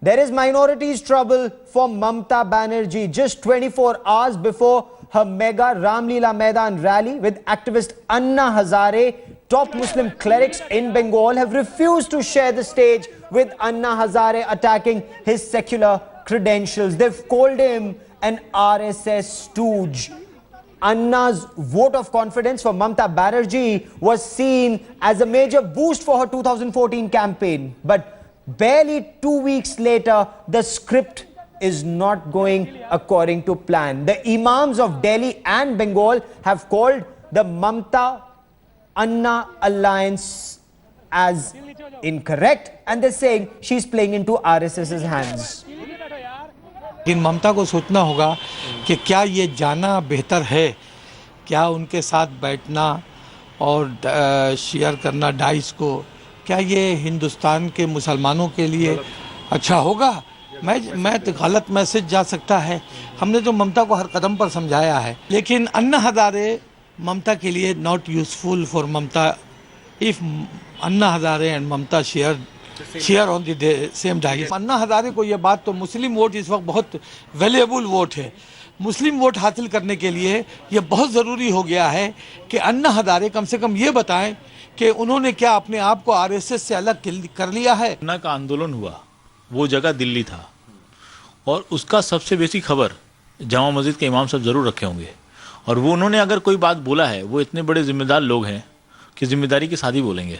There is minorities trouble for Mamata Banerjee just 24 hours before her mega Ramlila Maidan rally with activist Anna Hazare. Top Muslim clerics in Bengal have refused to share the stage with Anna Hazare, attacking his secular credentials. They've called him an RSS stooge. Anna's vote of confidence for Mamata Banerjee was seen as a major boost for her 2014 campaign. But barely 2 weeks later, the script is not going according to plan. The Imams of Delhi and Bengal have called the Mamata Anna alliance as incorrect, and they're saying she's playing into RSS's hands. लेकिन ममता को सोचना होगा कि क्या ये जाना बेहतर है, क्या उनके साथ बैठना और शेयर करना डाइस को, क्या ये हिंदुस्तान के मुसलमानों के लिए अच्छा होगा। मैं तो गलत मैसेज जा सकता है। हमने तो ममता को हर कदम पर समझाया है, लेकिन अन्ना हजारे ममता के लिए not useful for Mamata. If Anna Hazare and Mamata share on the same dice. Anna Hazare को ये बात, तो मुस्लिम वोट इस वक्त बहुत वैल्यूएबल वोट है। मुस्लिम वोट हासिल करने के लिए ये बहुत ज़रूरी हो गया है कि अन्ना हजारे कम से कम ये बताएं कि उन्होंने क्या अपने आप को आरएसएस से अलग कर लिया है। अन्ना का आंदोलन हुआ, वो जगह दिल्ली था, और उसका सबसे बेसी खबर जामा मस्जिद के इमाम साहब ज़रूर रखे होंगे। और वो उन्होंने अगर कोई बात बोला है, वो इतने बड़े जिम्मेदार लोग हैं कि जिम्मेदारी के साथ ही बोलेंगे।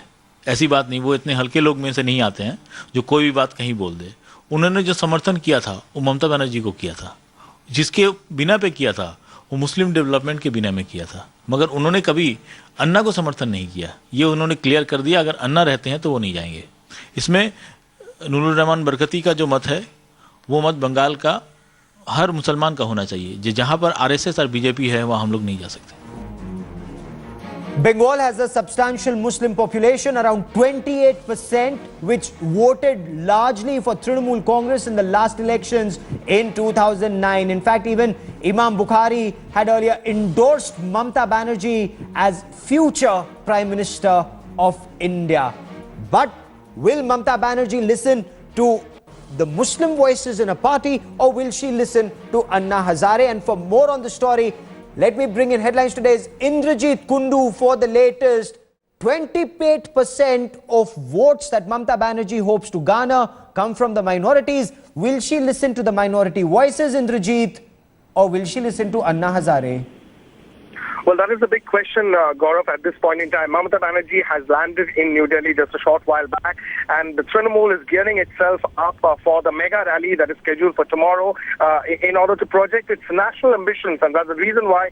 ऐसी बात नहीं, वो इतने हल्के लोग में से नहीं आते हैं जो कोई भी बात कहीं बोल दे। उन्होंने जो समर्थन किया था वो ममता बनर्जी को किया था, जिसके बिना पे किया था वो मुस्लिम डेवलपमेंट के बिना में किया था, मगर उन्होंने कभी अन्ना को समर्थन नहीं किया। ये उन्होंने क्लियर कर दिया, अगर अन्ना रहते हैं तो वो नहीं जाएंगे। इसमें नूरुल रहमान बरकती का जो मत है, वो मत बंगाल का हर मुसलमान का होना चाहिए। जहाँ पर आरएसएस और बीजेपी है, वहाँ हम लोग नहीं जा सकते। Bengal has a substantial Muslim population, around 28%, which voted largely for Trinamool Congress in the last elections in 2009. In fact, even Imam Bukhari had earlier endorsed Mamata Banerjee as future Prime Minister of India. But will Mamata Banerjee listen to the Muslim voices in a party, or will she listen to Anna Hazare? And for more on the story, let me bring in headlines today's Indrajit Kundu for the latest. 28% of votes that Mamata Banerjee hopes to garner come from the minorities. Will she listen to the minority voices, Indrajit, or will she listen to Anna Hazare? Well, that is the big question, Gaurav, at this point in time. Mamata Banerjee has landed in New Delhi just a short while back, and the Trinamool is gearing itself up for the mega rally that is scheduled for tomorrow in order to project its national ambitions, and that's the reason why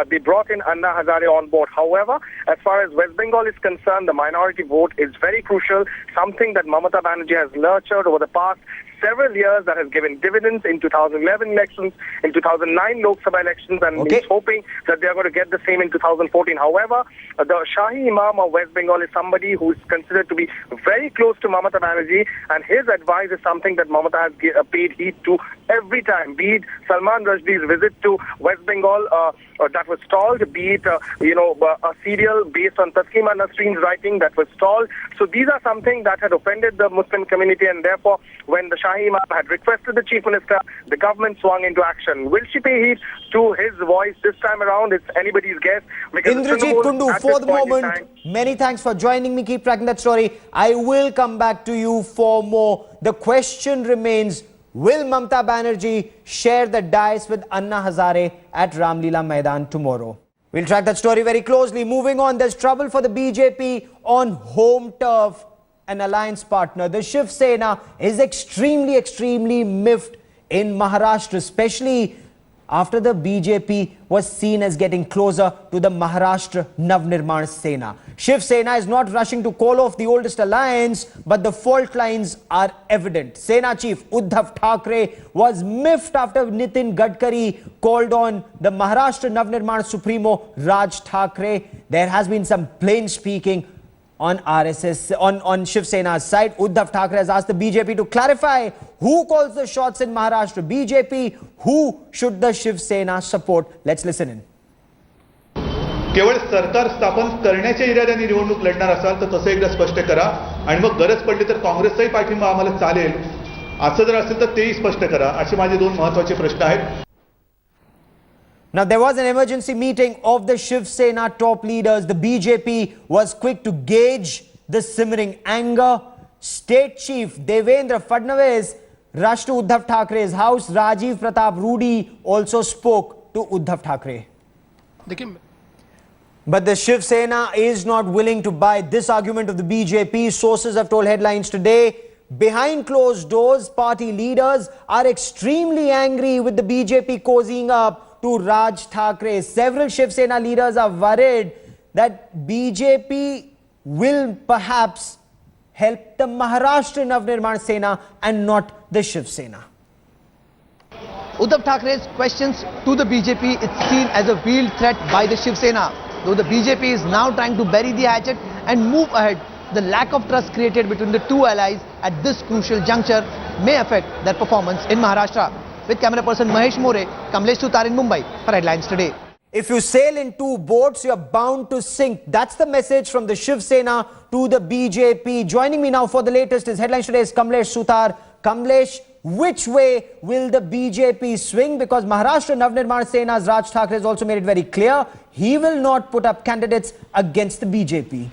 they brought in Anna Hazare on board. However, as far as West Bengal is concerned, the minority vote is very crucial, something that Mamata Banerjee has nurtured over the past several years, that has given dividends in 2011 elections, in 2009 Lok Sabha elections, and he's hoping that they are going to get the same in 2014. However, the Shahi Imam of West Bengal is somebody who is considered to be very close to Mamata Banerjee, and his advice is something that Mamata has paid heed to every time, be it Salman Rushdie's visit to West Bengal that was stalled, be it a serial based on Taslima Nasreen's writing that was stalled. So these are something that had offended the Muslim community, and therefore when the Shahi Imam had requested the Chief Minister, the government swung into action. Will she pay heed to his voice this time around? It's anybody's guess. Indrajit Kundu, for the moment, many thanks for joining me. Keep tracking that story. I will come back to you for more. The question remains, will Mamata Banerjee share the dice with Anna Hazare at Ramlila Maidan tomorrow? We'll track that story very closely. Moving on, there's trouble for the BJP on home turf. An alliance partner, the Shiv Sena, is extremely miffed in Maharashtra, especially after the BJP was seen as getting closer to the Maharashtra Navnirman Sena. Shiv Sena is not rushing to call off the oldest alliance, but the fault lines are evident. Sena chief Uddhav Thackeray was miffed after Nitin Gadkari called on the Maharashtra Navnirman Supremo Raj Thackeray. There has been some plain speaking on RSS, on Shiv Sena's side. Uddhav Thackeray has asked the BJP to clarify who calls the shots in Maharashtra. BJP, who should the Shiv Sena support? Let's listen in. केवळ सरकार स्थापन करण्याच्या इराद्याने निवडणूक लढणार असाल तर तसं एकदा स्पष्ट करा, आणि मग गरज पडली तर काँग्रेसचाही पाठिंबा आम्हाला चालेल. असं जर असेल तर तेही स्पष्ट करा. असे माझे दोन महत्त्वाचे प्रश्न आहेत. Now, there was an emergency meeting of the Shiv Sena top leaders. The BJP was quick to gauge the simmering anger. State Chief Devendra Fadnavis rushed to Uddhav Thackeray's house. Rajiv Pratap Rudy also spoke to Uddhav Thackeray. But the Shiv Sena is not willing to buy this argument of the BJP. Sources have told Headlines today. Behind closed doors, party leaders are extremely angry with the BJP cozying up to Raj Thackeray. Several Shiv Sena leaders are worried that BJP will perhaps help the Maharashtra Navnirman Sena and not the Shiv Sena. Uddhav Thackeray's questions to the BJP is seen as a veiled threat by the Shiv Sena. Though the BJP is now trying to bury the hatchet and move ahead, the lack of trust created between the two allies at this crucial juncture may affect their performance in Maharashtra. With camera person Mahesh More, Kamlesh Sutar in Mumbai for Headlines Today. If you sail in two boats, you're bound to sink. That's the message from the Shiv Sena to the BJP. Joining me now for the latest is Headlines Today's Kamlesh Sutar. Kamlesh, which way will the BJP swing? Because Maharashtra Navnirman Sena's Raj Thackeray has also made it very clear he will not put up candidates against the BJP.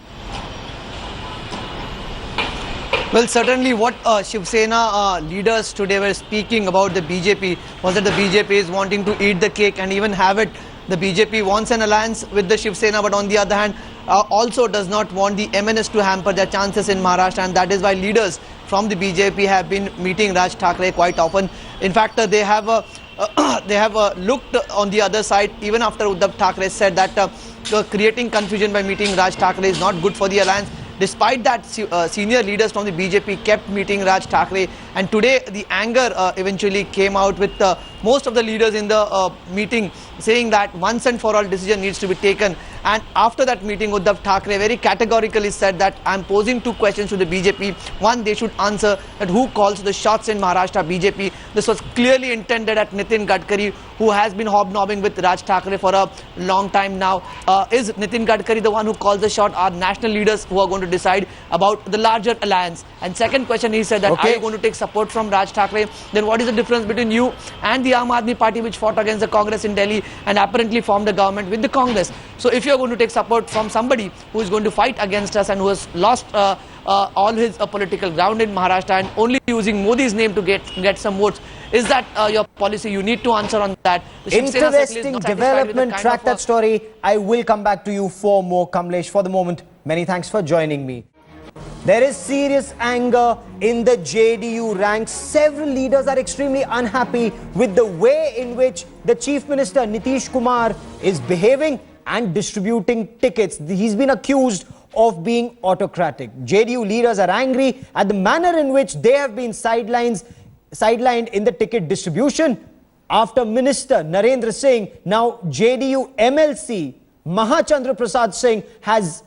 Well, certainly what Shiv Sena leaders today were speaking about the BJP was that the BJP is wanting to eat the cake and even have it. The BJP wants an alliance with the Shiv Sena, but on the other hand, also does not want the MNS to hamper their chances in Maharashtra, and that is why leaders from the BJP have been meeting Raj Thackeray quite often. In fact, they have looked on the other side even after Uddhav Thackeray said that creating confusion by meeting Raj Thackeray is not good for the alliance. Despite that, senior leaders from the BJP kept meeting Raj Thackeray, and today the anger eventually came out with most of the leaders in the meeting saying that once and for all decision needs to be taken. And after that meeting, Uddhav Thackeray very categorically said that I'm posing two questions to the BJP. One, they should answer that who calls the shots in Maharashtra BJP. This was clearly intended at Nitin Gadkari, who has been hobnobbing with Raj Thackeray for a long time now. Is Nitin Gadkari the one who calls the shot? Are national leaders who are going to decide about the larger alliance? And second question, he said that are you going to take support from Raj Thackeray? Then what is the difference between you and the Aam Aadmi Party, which fought against the Congress in Delhi and apparently formed a government with the Congress? So if you're going to take support from somebody who is going to fight against us and who has lost all his political ground in Maharashtra and only using Modi's name to get some votes, is that your policy? You need to answer on that. Interesting development. Track that story. I will come back to you for more, Kamlesh. For the moment, many thanks for joining me. There is serious anger in the JDU ranks. Several leaders are extremely unhappy with the way in which the Chief Minister Nitish Kumar is behaving and distributing tickets. He's been accused of being autocratic. JDU leaders are angry at the manner in which they have been sidelined in the ticket distribution. After Minister Narendra Singh, now JDU MLC Mahachandra Prasad Singh has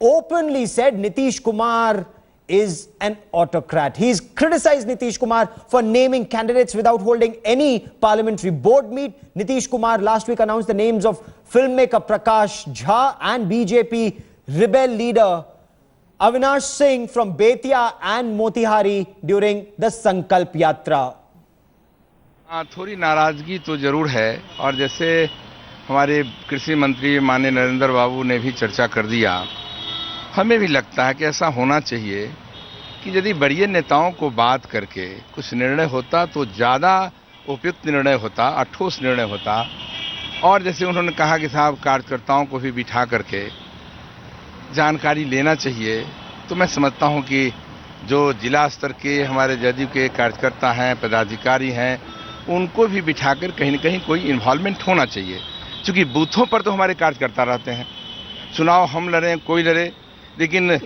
openly said Nitish Kumar is an autocrat. He's criticized Nitish Kumar for naming candidates without holding any parliamentary board meet. Nitish Kumar last week announced the names of filmmaker Prakash Jha and BJP rebel leader Avinash Singh from Betia and Motihari during the Sankalp Yatra. थोड़ी नाराजगी तो जरूर है, और जैसे हमारे कृषि मंत्री माननीय नरेंद्र बाबू ने भी चर्चा कर दिया, हमें भी लगता है कि ऐसा होना चाहिए कि यदि बड़े नेताओं को बात करके कुछ निर्णय होता तो ज़्यादा उपयुक्त निर्णय होता, ठोस निर्णय होता। और जैसे उन्होंने कहा कि साहब कार्यकर्ताओं को भी बिठा करके जानकारी लेना चाहिए, तो मैं समझता हूं कि जो जिला स्तर के हमारे जदयू के कार्यकर्ता हैं, पदाधिकारी हैं, उनको भी बिठाकर कहीं न कहीं कोई इन्वॉल्वमेंट होना चाहिए, क्योंकि बूथों पर तो हमारे कार्यकर्ता रहते हैं। चुनाव हम लड़ें, कोई लड़े, लेकिन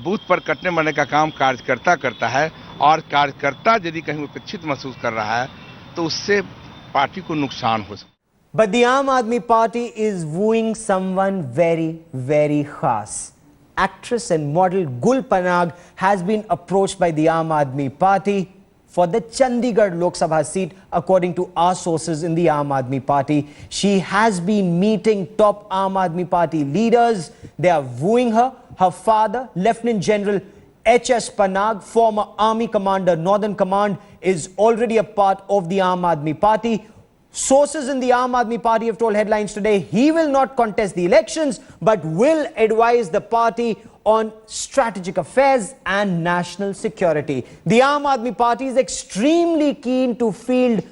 बूथ पर कटने मरने का काम कार्यकर्ता करता है, और कार्यकर्ता यदि कहीं उपेक्षित महसूस कर रहा है तो उससे पार्टी को नुकसान हो सकता है। But the Aam Aadmi Party is wooing someone very, very khas. Actress and model Gul Panag has been approached by the Aam Aadmi Party for the Chandigarh Lok Sabha seat, according to our sources in the Aam Aadmi Party. She has been meeting top Aam Aadmi Party leaders. They are wooing her. Her father, Lieutenant General H.S. Panag, former Army Commander, Northern Command, is already a part of the Aam Aadmi Party. Sources in the Aam Aadmi Party have told Headlines today he will not contest the elections but will advise the party on strategic affairs and national security. The Aam Aadmi Party is extremely keen to field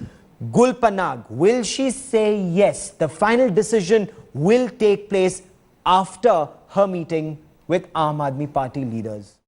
Gul Panag. Will she say yes? The final decision will take place after her meeting with Aam Aadmi Party leaders.